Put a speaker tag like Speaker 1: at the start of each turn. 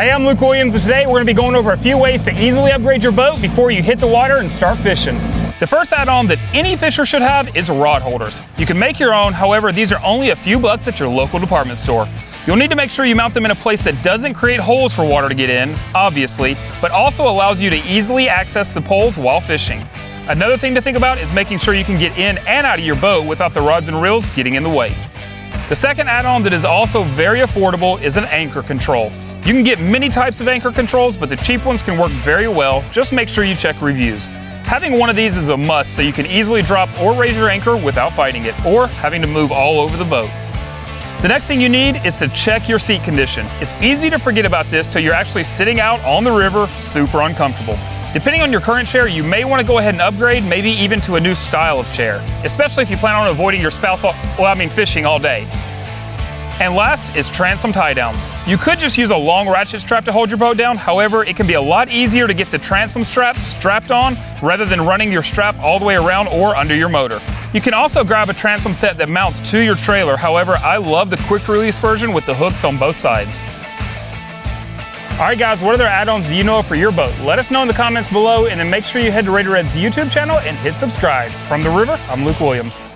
Speaker 1: Hey, I'm Luke Williams, and today we're going to be going over a few ways to easily upgrade your boat before you hit the water and start fishing. The first add-on that any fisher should have is rod holders. You can make your own, however, these are only a few bucks at your local department store. You'll need to make sure you mount them in a place that doesn't create holes for water to get in, obviously, but also allows you to easily access the poles while fishing. Another thing to think about is making sure you can get in and out of your boat without the rods and reels getting in the way. The second add-on that is also very affordable is an anchor control. You can get many types of anchor controls, but the cheap ones can work very well. Just make sure you check reviews. Having one of these is a must so you can easily drop or raise your anchor without fighting it or having to move all over the boat. The next thing you need is to check your seat condition. It's easy to forget about this till you're actually sitting out on the river, super uncomfortable. Depending on your current chair, you may want to go ahead and upgrade, maybe even to a new style of chair, especially if you plan on avoiding your spouse, fishing all day. And last is Transom Tiedowns. You could just use a long ratchet strap to hold your boat down. However, it can be a lot easier to get the transom strap strapped on rather than running your strap all the way around or under your motor. You can also grab a transom set that mounts to your trailer. However, I love the quick release version with the hooks on both sides. All right, guys, what other add-ons do you know of for your boat? Let us know in the comments below, and then make sure you head to Raider Red's YouTube channel and hit subscribe. From the river, I'm Luke Williams.